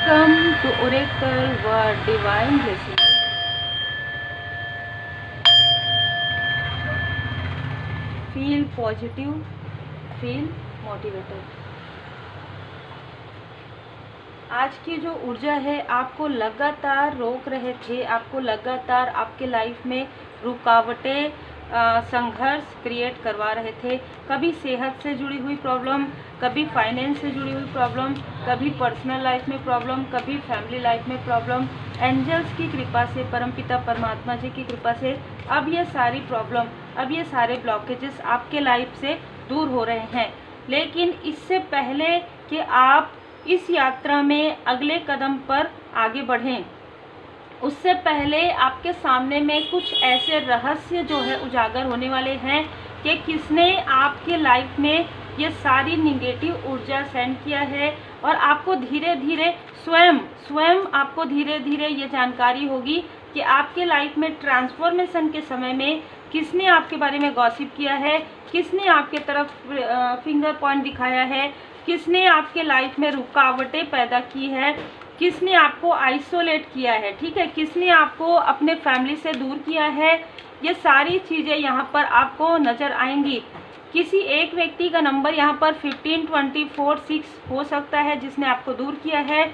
Welcome to Oracle Word Divine Blessing. Feel positive, feel motivated. आज की जो ऊर्जा है आपको लगातार रोक रहे थे, आपको लगातार आपके लाइफ में रुकावटें, संघर्ष क्रिएट करवा रहे थे। कभी सेहत से जुड़ी हुई प्रॉब्लम, कभी फाइनेंस से जुड़ी हुई प्रॉब्लम, कभी पर्सनल लाइफ में प्रॉब्लम, कभी फैमिली लाइफ में प्रॉब्लम। एंजल्स की कृपा से, परमपिता परमात्मा जी की कृपा से अब ये सारी प्रॉब्लम, अब ये सारे ब्लॉकेजेस आपके लाइफ से दूर हो रहे हैं। लेकिन इससे पहले कि आप इस यात्रा में अगले कदम पर आगे बढ़ें, उससे पहले आपके सामने में कुछ ऐसे रहस्य जो है उजागर होने वाले हैं कि किसने आपके लाइफ में ये सारी निगेटिव ऊर्जा सेंड किया है। और आपको धीरे धीरे स्वयं आपको धीरे धीरे ये जानकारी होगी कि आपके लाइफ में ट्रांसफॉर्मेशन के समय में किसने आपके बारे में गॉसिप किया है, किसने आपके तरफ फिंगर पॉइंट दिखाया है, किसने आपके लाइफ में रुकावटें पैदा की है, किसने आपको आइसोलेट किया है, ठीक है, किसने आपको अपने फैमिली से दूर किया है। ये सारी चीज़ें यहाँ पर आपको नज़र आएंगी। किसी एक व्यक्ति का नंबर यहाँ पर 15, 24, 6 हो सकता है जिसने आपको दूर किया है।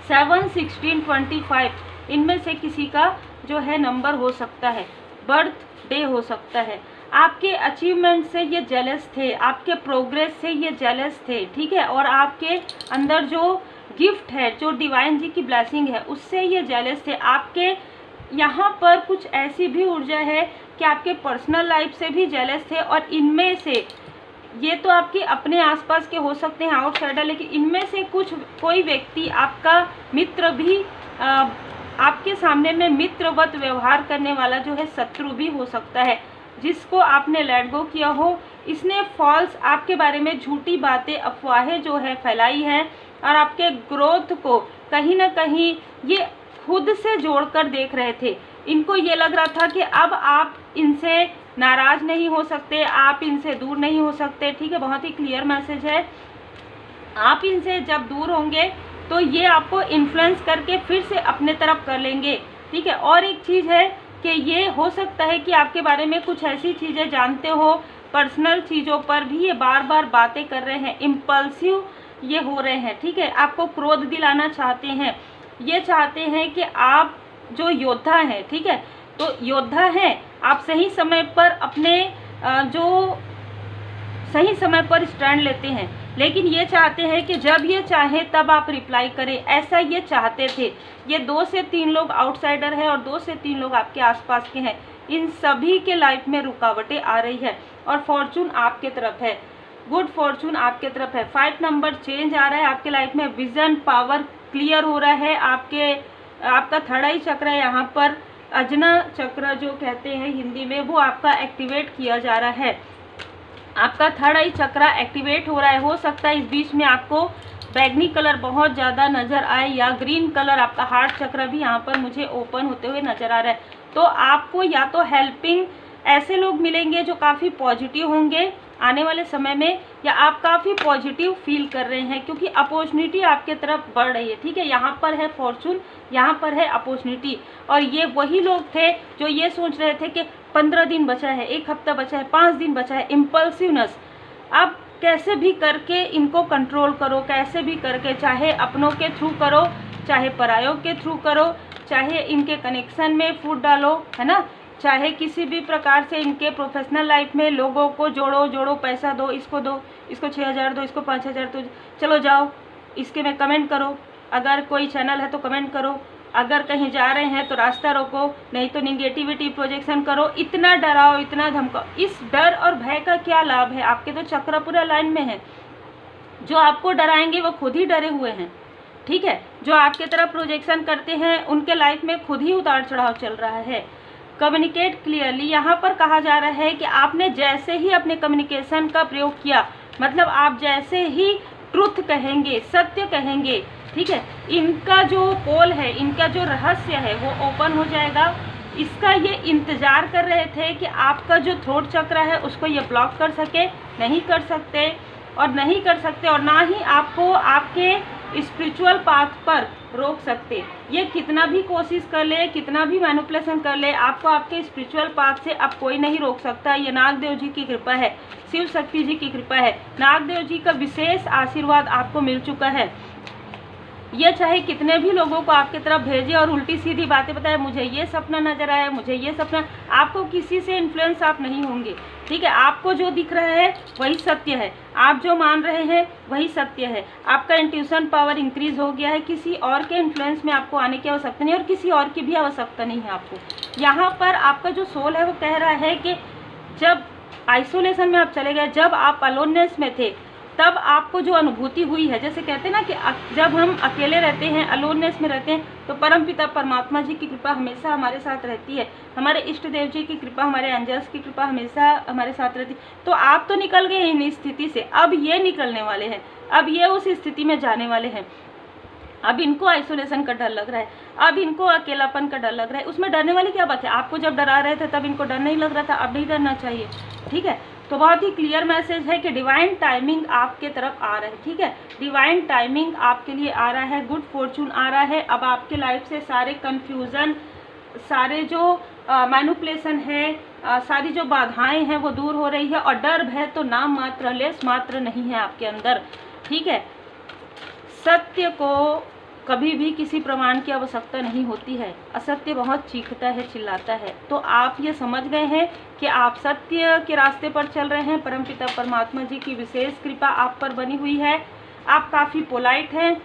7, 16, 25 इनमें से किसी का जो है नंबर हो सकता है। बर्थ डे हो सकता है। आपके अचीवमेंट से ये जेलस थे, आपके प्रोग्रेस से ये जेलस थे, ठीक है, और आपके अंदर जो गिफ्ट है, जो डिवाइन जी की ब्लेसिंग है, उससे ये जेलस थे। आपके यहाँ पर कुछ ऐसी भी ऊर्जा है कि आपके पर्सनल लाइफ से भी जेलस थे। और इनमें से ये तो आपके अपने आसपास के हो सकते हैं, आउटसाइडर, लेकिन इनमें से कोई व्यक्ति आपका मित्र भी आपके सामने में मित्रवत व्यवहार करने वाला जो है शत्रु भी हो सकता है, जिसको आपने लेट गो किया हो। इसने फॉल्स आपके बारे में झूठी बातें, अफवाहें जो है फैलाई हैं और आपके ग्रोथ को कहीं ना कहीं ये खुद से जोड़कर देख रहे थे। इनको ये लग रहा था कि अब आप इनसे नाराज़ नहीं हो सकते, आप इनसे दूर नहीं हो सकते, ठीक है। बहुत ही क्लियर मैसेज है। आप इनसे जब दूर होंगे तो ये आपको इन्फ्लुएंस करके फिर से अपने तरफ कर लेंगे, ठीक है। और एक चीज़ है कि ये हो सकता है कि आपके बारे में कुछ ऐसी चीज़ें जानते हो, पर्सनल चीज़ों पर भी ये बार बार बातें कर रहे हैं, इम्पल्सिव ये हो रहे हैं, ठीक है। आपको क्रोध दिलाना चाहते हैं, ये चाहते हैं कि आप जो योद्धा हैं, ठीक है, तो योद्धा हैं, आप सही समय पर अपने जो सही समय पर स्टैंड लेते हैं, लेकिन ये चाहते हैं कि जब ये चाहे तब आप रिप्लाई करें, ऐसा ये चाहते थे। ये 2 से 3 लोग आउटसाइडर हैं और 2 से 3 लोग आपके आसपास के हैं। इन सभी के लाइफ में रुकावटें आ रही है और फॉर्चून आपके तरफ है, गुड फॉर्चून आपके तरफ है। 5 नंबर चेंज आ रहा है आपके लाइफ में, विजन पावर क्लियर हो रहा है। आपका थर्ड आई चक्र है यहाँ पर, अजना चक्र जो कहते हैं हिंदी में, वो आपका एक्टिवेट किया जा रहा है। आपका थर्ड आई चक्र एक्टिवेट हो रहा है। हो सकता है इस बीच में आपको बैगनी कलर बहुत ज़्यादा नज़र आए या ग्रीन कलर, आपका हार्ट चक्र भी यहाँ पर मुझे ओपन होते हुए नज़र आ रहा है। तो आपको या तो हेल्पिंग ऐसे लोग मिलेंगे जो काफ़ी पॉजिटिव होंगे आने वाले समय में, या आप काफ़ी पॉजिटिव फील कर रहे हैं क्योंकि अपॉर्चुनिटी आपके तरफ बढ़ रही है, ठीक है। यहाँ पर है फॉर्चून, यहाँ पर है अपॉर्चुनिटी। और ये वही लोग थे जो ये सोच रहे थे कि 15 दिन बचा है, 1 हफ्ता बचा है, 5 दिन बचा है, इम्पल्सिवनेस। अब कैसे भी करके इनको कंट्रोल करो, कैसे भी करके, चाहे अपनों के थ्रू करो, चाहे परायों के थ्रू करो, चाहे इनके कनेक्शन में फूट डालो, है ना, चाहे किसी भी प्रकार से इनके प्रोफेशनल लाइफ में लोगों को जोड़ो, पैसा दो, इसको 6,000 दो, इसको 5,000 दो, चलो जाओ इसके में कमेंट करो, अगर कोई चैनल है तो कमेंट करो, अगर कहीं जा रहे हैं तो रास्ता रोको, नहीं तो निगेटिविटी प्रोजेक्शन करो, इतना डराओ, इतना धमकाओ। इस डर और भय का क्या लाभ है? आपके तो चक्र पूरा लाइन में है। जो आपको डराएंगे वो खुद ही डरे हुए हैं, ठीक है। जो आपके तरफ प्रोजेक्शन करते हैं उनके लाइफ में खुद ही उतार चढ़ाव चल रहा है। कम्युनिकेट क्लियरली, यहाँ पर कहा जा रहा है कि आपने जैसे ही अपने कम्युनिकेशन का प्रयोग किया, मतलब आप जैसे ही ट्रुथ कहेंगे, सत्य कहेंगे, ठीक है, इनका जो पोल है, इनका जो रहस्य है वो ओपन हो जाएगा। इसका ये इंतज़ार कर रहे थे कि आपका जो थ्रोट चक्र है उसको ये ब्लॉक कर सके, नहीं कर सकते, और ना ही आपको आपके स्पिरिचुअल पाथ पर रोक सकते। ये कितना भी कोशिश कर ले, कितना भी मैनिपुलेशन कर ले, आपको आपके स्पिरिचुअल पाथ से अब कोई नहीं रोक सकता। ये नागदेव जी की कृपा है, शिव शक्ति जी की कृपा है, नागदेव जी का विशेष आशीर्वाद आपको मिल चुका है। ये चाहे कितने भी लोगों को आपकी तरफ भेजे और उल्टी सीधी बातें बताए, मुझे ये सपना नजर आया, मुझे ये सपना, आपको किसी से इन्फ्लुएंस आप नहीं होंगे, ठीक है। आपको जो दिख रहा है वही सत्य है, आप जो मान रहे हैं वही सत्य है। आपका इंट्यूशन पावर इंक्रीज हो गया है, किसी और के इन्फ्लुएंस में आपको आने की आवश्यकता नहीं और किसी और की भी आवश्यकता नहीं है आपको। यहाँ पर आपका जो सोल है वो कह रहा है कि जब आइसोलेशन में आप चले गए, जब आप अलोननेस में थे, तब आपको जो अनुभूति हुई है, जैसे कहते हैं ना कि जब हम अकेले रहते हैं, अलोननेस में रहते हैं, तो परमपिता परमात्मा जी की कृपा हमेशा हमारे साथ रहती है, हमारे इष्ट देव जी की कृपा, हमारे एंजल्स की कृपा हमेशा हमारे साथ रहती है। तो आप तो निकल गए इन स्थिति से, अब ये निकलने वाले हैं, अब ये उस स्थिति में जाने वाले हैं। अब इनको आइसोलेशन का डर लग रहा है, अब इनको अकेलापन का डर लग रहा है। उसमें डरने वाली क्या बात है? आपको जब डरा रहे थे तब इनको डर नहीं लग रहा था, अब नहीं डरना चाहिए, ठीक है। तो बहुत ही क्लियर मैसेज है कि डिवाइन टाइमिंग आपके तरफ आ रहा है, ठीक है। डिवाइन टाइमिंग आपके लिए आ रहा है, गुड फॉर्चून आ रहा है। अब आपके लाइफ से सारे कन्फ्यूज़न, सारे जो मैनिपुलेशन है, सारी जो बाधाएं हैं वो दूर हो रही है और डर भय तो नाम मात्र, लेस मात्र नहीं है आपके अंदर, ठीक है। सत्य को कभी भी किसी प्रमाण की आवश्यकता नहीं होती है, असत्य बहुत चीखता है, चिल्लाता है। तो आप ये समझ गए हैं कि आप सत्य के रास्ते पर चल रहे हैं, परमपिता परमात्मा जी की विशेष कृपा आप पर बनी हुई है। आप काफ़ी पोलाइट हैं,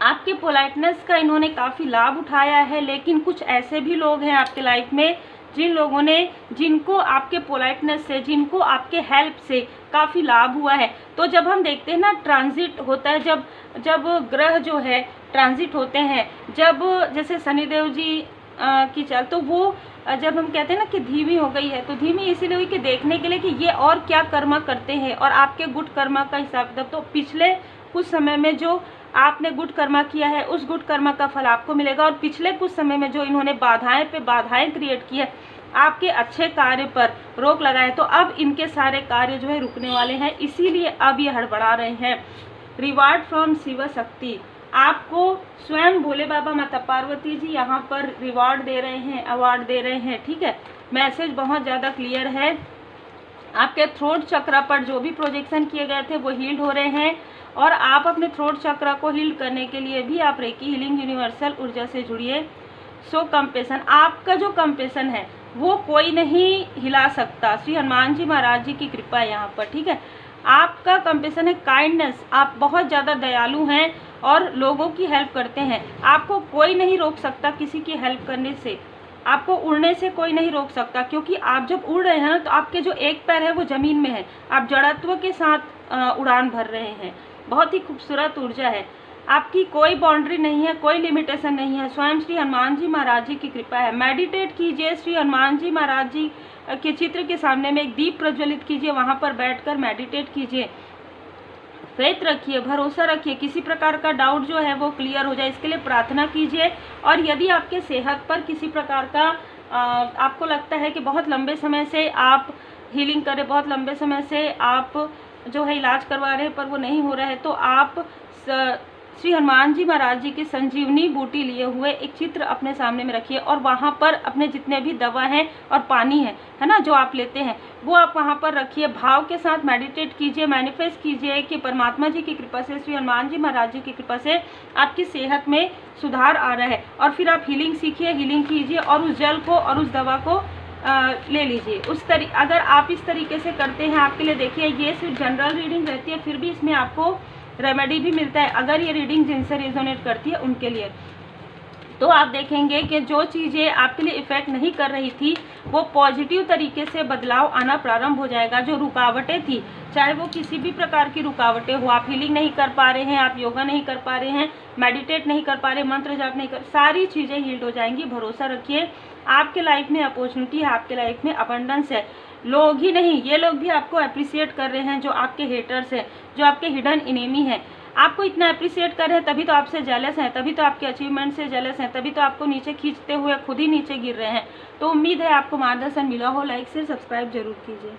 आपके पोलाइटनेस का इन्होंने काफ़ी लाभ उठाया है। लेकिन कुछ ऐसे भी लोग हैं आपके लाइफ में जिन लोगों ने, जिनको आपके पोलाइटनेस से, जिनको आपके हेल्प से काफ़ी लाभ हुआ है। तो जब हम देखते हैं ना ट्रांजिट होता है, जब ग्रह जो है ट्रांजिट होते हैं, जब जैसे शनिदेव जी की चाल, तो वो जब हम कहते हैं ना कि धीमी हो गई है, तो धीमी इसीलिए हुई कि देखने के लिए कि ये और क्या कर्मा करते हैं और आपके गुड कर्मा का हिसाब किताब। तो पिछले कुछ समय में जो आपने गुड कर्मा किया है उस गुड कर्मा का फल आपको मिलेगा, और पिछले कुछ समय में जो इन्होंने बाधाएं पे बाधाएं क्रिएट की है, आपके अच्छे कार्य पर रोक लगाए, तो अब इनके सारे कार्य जो है रुकने वाले हैं, इसीलिए अब ये हड़बड़ा रहे हैं। रिवार्ड फ्रॉम शिव शक्ति, आपको स्वयं भोले बाबा माता पार्वती जी यहाँ पर रिवार्ड दे रहे हैं, अवार्ड दे रहे हैं, ठीक है। मैसेज बहुत ज़्यादा क्लियर है। आपके थ्रोट चक्र पर जो भी प्रोजेक्शन किए गए थे वो हील्ड हो रहे हैं, और आप अपने थ्रोट चक्र को हील्ड करने के लिए भी आप रेकी हीलिंग यूनिवर्सल ऊर्जा से जुड़िए। सो कंपेशन, आपका जो कंपेशन है वो कोई नहीं हिला सकता, श्री हनुमान जी महाराज जी की कृपा है यहाँ पर, ठीक है। आपका कंपेशन है काइंडनेस, आप बहुत ज़्यादा दयालु हैं और लोगों की हेल्प करते हैं। आपको कोई नहीं रोक सकता किसी की हेल्प करने से, आपको उड़ने से कोई नहीं रोक सकता, क्योंकि आप जब उड़ रहे हैं ना तो आपके जो एक पैर है वो ज़मीन में है, आप जड़त्व के साथ उड़ान भर रहे हैं। बहुत ही खूबसूरत ऊर्जा है, आपकी कोई बाउंड्री नहीं है, कोई लिमिटेशन नहीं है। स्वयं श्री हनुमान जी महाराज जी की कृपा है। मेडिटेट कीजिए, श्री हनुमान जी महाराज जी के चित्र के सामने में एक दीप प्रज्वलित कीजिए, वहाँ पर बैठकर मेडिटेट कीजिए, फेथ रखिए, भरोसा रखिए, किसी प्रकार का डाउट जो है वो क्लियर हो जाए, इसके लिए प्रार्थना कीजिए। और यदि आपके सेहत पर किसी प्रकार का आपको लगता है कि बहुत लंबे समय से आप हीलिंग करें, बहुत लंबे समय से आप जो है इलाज करवा रहे हैं पर वो नहीं हो रहा है, तो आप श्री हनुमान जी महाराज जी की संजीवनी बूटी लिए हुए एक चित्र अपने सामने में रखिए, और वहाँ पर अपने जितने भी दवा हैं और पानी है ना, जो आप लेते हैं वो आप वहाँ पर रखिए। भाव के साथ मेडिटेट कीजिए, मैनिफेस्ट कीजिए कि परमात्मा जी की कृपा से, श्री हनुमान जी महाराज जी की कृपा से आपकी सेहत में सुधार आ रहा है। और फिर आप हीलिंग सीखिए, हीलिंग कीजिए, और उस जल को और उस दवा को ले लीजिए। अगर आप इस तरीके से करते हैं, आपके लिए देखिए ये सिर्फ जनरल रीडिंग रहती है, फिर भी इसमें आपको रेमेडी भी मिलता है अगर ये रीडिंग जिनसे रेजोनेट करती है उनके लिए। तो आप देखेंगे कि जो चीज़ें आपके लिए इफ़ेक्ट नहीं कर रही थी वो पॉजिटिव तरीके से बदलाव आना प्रारंभ हो जाएगा। जो रुकावटें थी, चाहे वो किसी भी प्रकार की रुकावटें हो, आप हीलिंग नहीं कर पा रहे हैं, आप योगा नहीं कर पा रहे हैं, मेडिटेट नहीं कर पा रहे, मंत्र जाप नहीं कर, सारी चीज़ें हील्ड हो जाएंगी। भरोसा रखिए, आपके लाइफ में अपॉर्चुनिटी है, आपके लाइफ में अबंडेंस है। लोग ही नहीं, ये लोग भी आपको अप्रिशिएट कर रहे हैं, जो आपके हेटर्स हैं, जो आपके हिडन इनेमी हैं, आपको इतना अप्रिशिएट कर रहे हैं, तभी तो आपसे जेलस हैं, तभी तो आपके अचीवमेंट से जेलस हैं, तभी तो आपको नीचे खींचते हुए खुद ही नीचे गिर रहे हैं। तो उम्मीद है आपको मार्गदर्शन मिला हो। लाइक शेयर सब्सक्राइब जरूर कीजिए।